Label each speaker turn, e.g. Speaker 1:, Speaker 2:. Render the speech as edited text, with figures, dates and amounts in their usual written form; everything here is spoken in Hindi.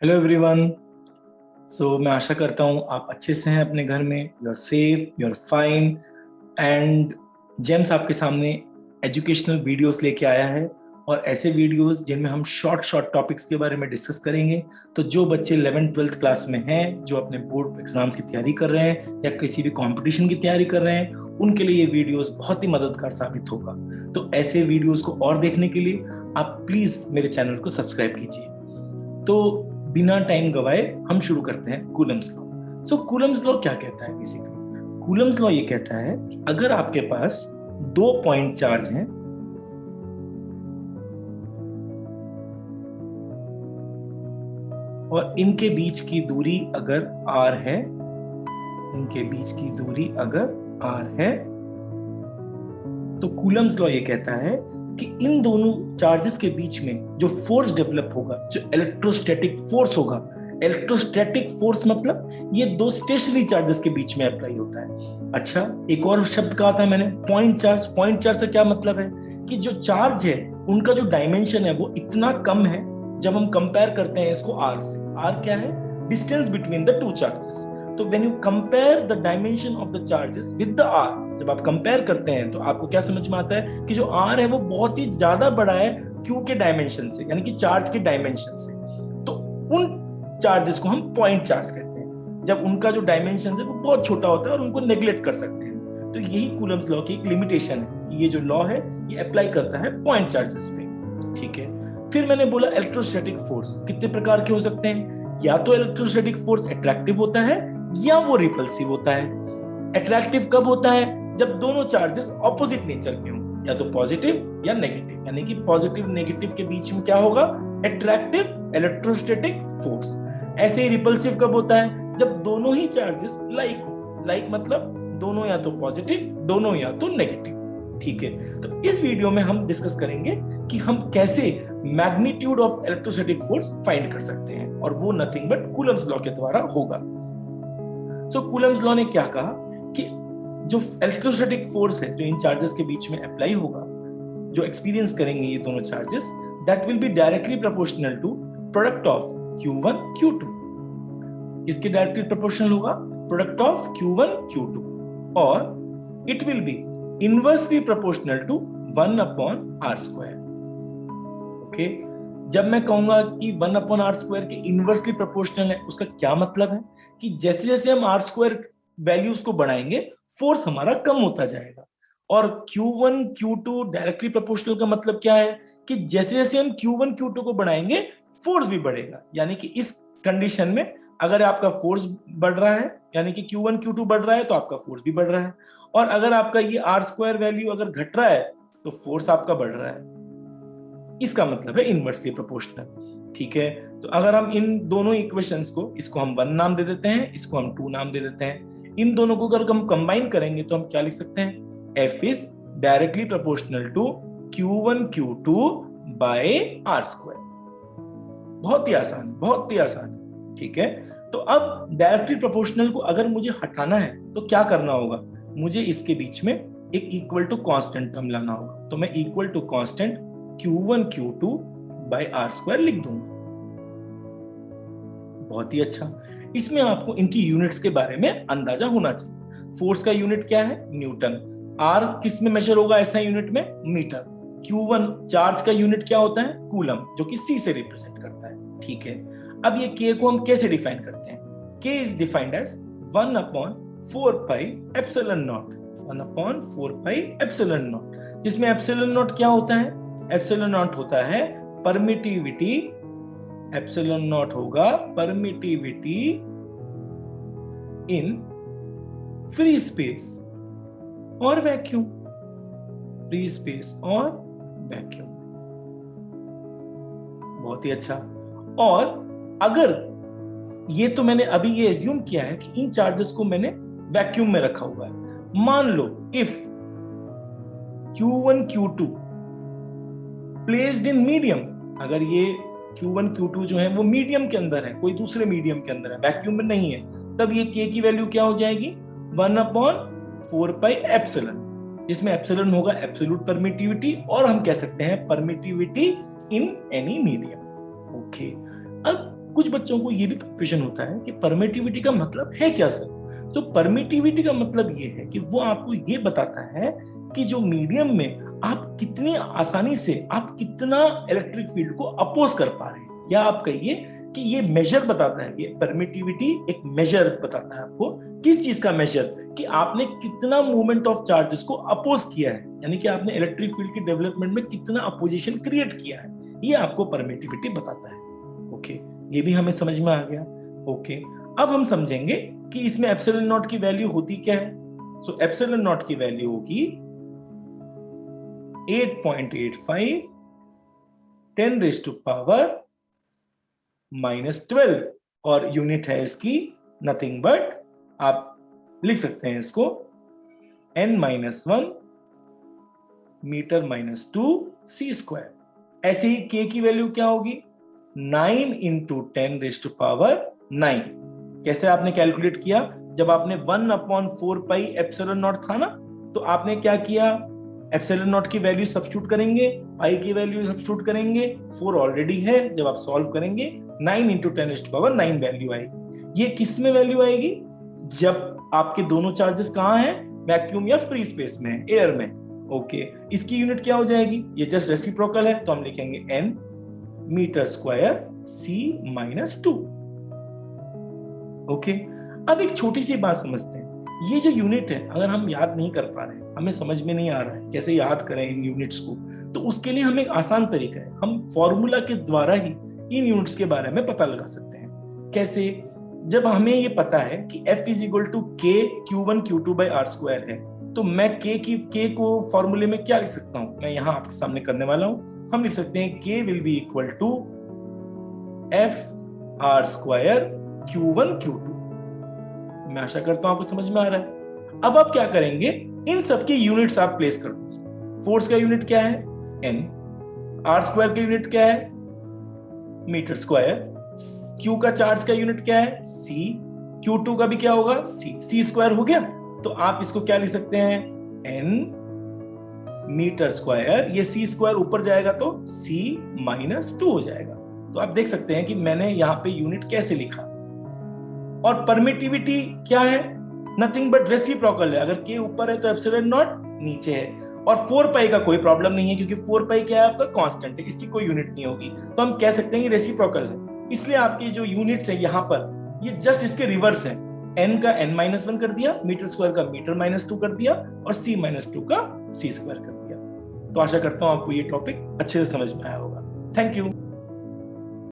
Speaker 1: Hello everyone. मैं आशा करता हूँ आप अच्छे से हैं अपने घर में। You are safe, you are fine. And James आपके सामने एजुकेशनल वीडियोस लेके आया है, और ऐसे वीडियोस जिनमें हम शॉर्ट शॉर्ट टॉपिक्स के बारे में डिस्कस करेंगे। तो जो बच्चे 11th-12th क्लास में हैं, जो अपने बोर्ड एग्जाम्स की तैयारी कर रहे हैं या किसी भी कंपटीशन की तैयारी कर रहे हैं, उनके लिए ये वीडियोस बहुत ही मददगार साबित होगा। तो ऐसे वीडियोस को और देखने के लिए आप प्लीज मेरे चैनल को सब्सक्राइब कीजिए। तो बिना टाइम गवाए हम शुरू करते हैं कूलम्स लॉ। कूलम्स लॉ क्या कहता है? बेसिकली कूलम्स लॉ ये कहता है कि अगर आपके पास दो पॉइंट चार्ज हैं और इनके बीच की दूरी अगर r है, इनके बीच की दूरी अगर r है, तो कूलम्स लॉ ये कहता है कि इन दोनों चार्जेस के बीच में जो फोर्स डेवलप होगा, जो इलेक्ट्रोस्टैटिक फोर्स होगा, इलेक्ट्रोस्टैटिक फोर्स मतलब ये दो स्टेशनरी चार्जेस के बीच में अप्लाई होता है। अच्छा, एक और शब्द कहा था मैंने, पॉइंट चार्ज। पॉइंट चार्ज का क्या मतलब है कि जो चार्ज है उनका जो डायमेंशन है वो इतना कम है जब हम कंपेयर करते हैं इसको आर से। आर क्या है? Distance between the two charges. तो when you compare the dimension of the charges with the R, जब आप कंपेयर करते हैं तो आपको क्या समझ में आता है कि जो आर है वो बहुत ही ज्यादा बड़ा है क्यू के डायमेंशन से, यानी कि चार्ज के डायमेंशन से। तो उन चार्जेस को हम पॉइंट चार्ज कहते हैं, जब उनका जो डायमेंशन है वो बहुत छोटा होता है और उनको नेग्लेक्ट कर सकते हैं। तो यही कूलम्स लॉ की एक लिमिटेशन है कि ये जो लॉ है ये अप्लाई करता है पॉइंट चार्जेस पे। ठीक है। फिर मैंने बोला इलेक्ट्रोस्टैटिक फोर्स कितने प्रकार के हो सकते हैं? या तो इलेक्ट्रोस्टैटिक फोर्स अट्रैक्टिव होता है या वो रिपल्सिव होता है। अट्रैक्टिव कब होता है? जब दोनों चार्जेस ऑपोजिट नेचर के हों, या तो पॉजिटिव या नेगेटिव, यानी कि पॉजिटिव नेगेटिव के बीच में क्या होगा? Attractive electrostatic force. ऐसे ही रिपल्सिव कब होता है? जब दोनों ही चार्जेस लाइक हो। लाइक मतलब दोनों या तो पॉजिटिव, दोनों या तो नेगेटिव। ठीक है। तो इस वीडियो में हम डिस्कस करेंगे कि हम कैसे magnitude of electrostatic force find कर सकते हैं, और वो नथिंग बट कूलम्स लॉ के द्वारा होगा। कूलम्स लॉ ने क्या कहा कि जो इलेक्ट्रोस्टैटिक फोर्स है जो इन चार्जेस के बीच में अप्लाई होगा, जो एक्सपीरियंस करेंगे ये दोनों charges, that will be directly proportional to product of Q1 Q2। इसके डायरेक्टली प्रोपोर्शनल होगा प्रोडक्ट ऑफ Q1 Q2, और it will be inversely proportional to 1/r²। Okay. जब मैं कहूंगा कि 1/r² के इनवर्सली प्रोपोर्शनल है, उसका क्या मतलब है कि जैसे जैसे हम r² वैल्यूज को बढ़ाएंगे फोर्स हमारा कम होता जाएगा। और Q1 Q2 डायरेक्टली प्रोपोर्शनल का मतलब क्या है कि जैसे जैसे हम Q1 Q2 को बढ़ाएंगे फोर्स भी बढ़ेगा। यानी कि इस कंडीशन में अगर आपका फोर्स बढ़ रहा है, यानी कि Q1 Q2 बढ़ रहा है, तो आपका फोर्स भी बढ़ रहा है। और अगर आपका ये r² वैल्यू अगर घट रहा है तो फोर्स आपका बढ़ रहा है। इसका मतलब है इनवर्सली प्रोपोर्शनल। ठीक है। तो अगर हम इन दोनों इक्वेशंस को, इसको हम 1 नाम दे देते हैं, इसको हम 2 नाम दे देते हैं, इन दोनों को अगर हम कंबाइन करेंगे तो हम क्या लिख सकते हैं? F is directly proportional to Q1 Q2 by r²। बहुत ही आसान, बहुत ही आसान। ठीक है। तो अब डायरेक्टली प्रोपोर्शनल को अगर मुझे हटाना है तो क्या करना होगा? मुझे इसके बीच में एक इक्वल टू कांस्टेंट टर्म लाना होगा। तो मैं equal to constant Q1 Q2 by r² लिख दूंगा। बहुत ही अच्छा। इसमें आपको इनकी यूनिट्स के बारे में अंदाजा होना चाहिए। फोर्स का यूनिट क्या है? न्यूटन। r किस में मेजर होगा? ऐसा यूनिट में मीटर। Q1 चार्ज का यूनिट क्या होता है? कूलम, जो कि c से रिप्रेजेंट करता है। ठीक है। अब ये k को हम कैसे डिफाइन करते हैं? k is defined as 1/4πε0। 1/4πε0, जिसमें एप्सिलॉन नॉट क्या होता है? एप्सिलॉन नॉट होता है परमिटिविटी। एप्सिलॉन नॉट होगा परमिटिविटी इन फ्री स्पेस और वैक्यूम। फ्री स्पेस और वैक्यूम। बहुत ही अच्छा। और अगर ये, तो मैंने अभी ये एज्यूम किया है कि इन चार्जेस को मैंने वैक्यूम में रखा हुआ है। मान लो if Q1 Q2 placed in medium, अगर ये Q1 Q2 जो है वो मीडियम के अंदर है, कोई दूसरे मीडियम के अंदर है, वैक्यूम में नहीं है, तब ये k की वैल्यू क्या हो जाएगी? 1/4πε, इसमें एप्सिलॉन होगा एब्सोल्यूट परमिटिविटी, और हम कह सकते हैं permittivity in any medium. Okay. अब कुछ बच्चों को ये भी कंफ्यूजन होता है कि परमिटिविटी का मतलब है क्या सर। तो परमिटिविटी का मतलब ये है कि वो आपको ये बताता है कि जो मीडियम में आप कितनी आसानी से आप कितना इलेक्ट्रिक फील्ड को अपोज कर पा रहे हैं, या आप कहिए कि ये मेजर बताता है, ये परमिटिविटी एक मेजर बताता है आपको। किस चीज का मेजर? कि आपने कितना मूवमेंट ऑफ चार्जेस को अपोज किया है, यानी कि आपने इलेक्ट्रिक फील्ड की डेवलपमेंट में कितना अपोजिशन क्रिएट किया है, ये आपको परमिटिविटी बताता है। ओके, ये भी हमें समझ में आ गया। ओके, अब हम समझेंगे कि इसमें एप्सिलॉन नॉट की वैल्यू होती क्या है। सो एप्सिलॉन नॉट की वैल्यू होगी 8.85 10⁻⁻12 और यूनिट है इसकी नथिंग बट, आप लिख सकते हैं इसको n-1 मीटर-2 c²। ऐसे ही k की वैल्यू क्या होगी? 9 × 10⁻⁹। कैसे आपने कैलकुलेट किया? जब आपने 1/4 पाई एप्सिलॉन नॉट था ना, तो आपने क्या किया? एप्सिलॉन नॉट की वैल्यू सब्स्टिट्यूट करेंगे, पाई की वैल्यू सब्स्टिट्यूट करेंगे, 4 ऑलरेडी है, जब आप सॉल्व करेंगे 9 × 10⁻⁹ वैल्यू आएगी। ये किस में वैल्यू आएगी? जब आपके दोनों चार्जेस कहां हैं? वैक्यूम या फ्री स्पेस में, एयर में। ओके, इसकी यूनिट क्या हो जाएगी? ये जस्ट रेसिप्रोकल है, तो हम लिखेंगे n मीटर² c-2। ओके, अब एक छोटी सी बात समझते हैं। ये जो यूनिट है, अगर हम याद नहीं कर पा रहे हैं, हमें समझ में नहीं आ रहा है कैसे याद करें इन यूनिट्स को, तो उसके लिए हमें एक आसान तरीका है, हम फॉर्मूला के द्वारा ही इन यूनिट्स के बारे में पता लगा सकते हैं। कैसे? जब हमें ये पता है कि F = K Q1 Q2/R² है, तो मैं K को फॉर्मूले में क्या लिख सकता हूं? मैं यहां आपके सामने करने वाला हूं। हम लिख सकते हैं K will be equal to F(R²) Q1 Q2। मैं आशा करता हूं आपको समझ में आ रहा है। अब आप क्या करेंगे? इन सबकी यूनिट्स आप प्लेस कर दो। फोर्स का यूनिट क्या है? N। R² का यूनिट क्या है? मीटर²। Q का चार्ज का यूनिट क्या है? C। Q2 का भी क्या होगा? C² हो गया। तो आप इसको क्या लिख सकते हैं? N मीटर², ये C² ऊपर जाएगा तो C-2 हो जाएगा। तो आप देख सकते हैं कि मैंने यहाँ पे यूनिट कैसे लिखा। और परमिटिविटी क्या है? नथिंग बट रेसिप्रोकल है। अगर K ऊपर है तो एप्सिलॉन नॉट नीचे है। और 4 पाई का कोई प्रॉब्लम नहीं है, क्योंकि 4 पाई क्या है? आपका कांस्टेंट है, इसकी कोई यूनिट नहीं होगी। तो हम कह सकते हैं कि रेसिप्रोकल है। इसलिए आपकी जो यूनिट्स है यहाँ पर, ये जस्ट इसके रिवर्स है। n का n-1 कर दिया, मीटर² का मीटर-2 कर दिया, और c-2 का c² कर दिया। तो आशा करता हूं आपको ये टॉपिक अच्छे से समझ में आया होगा। Thank you.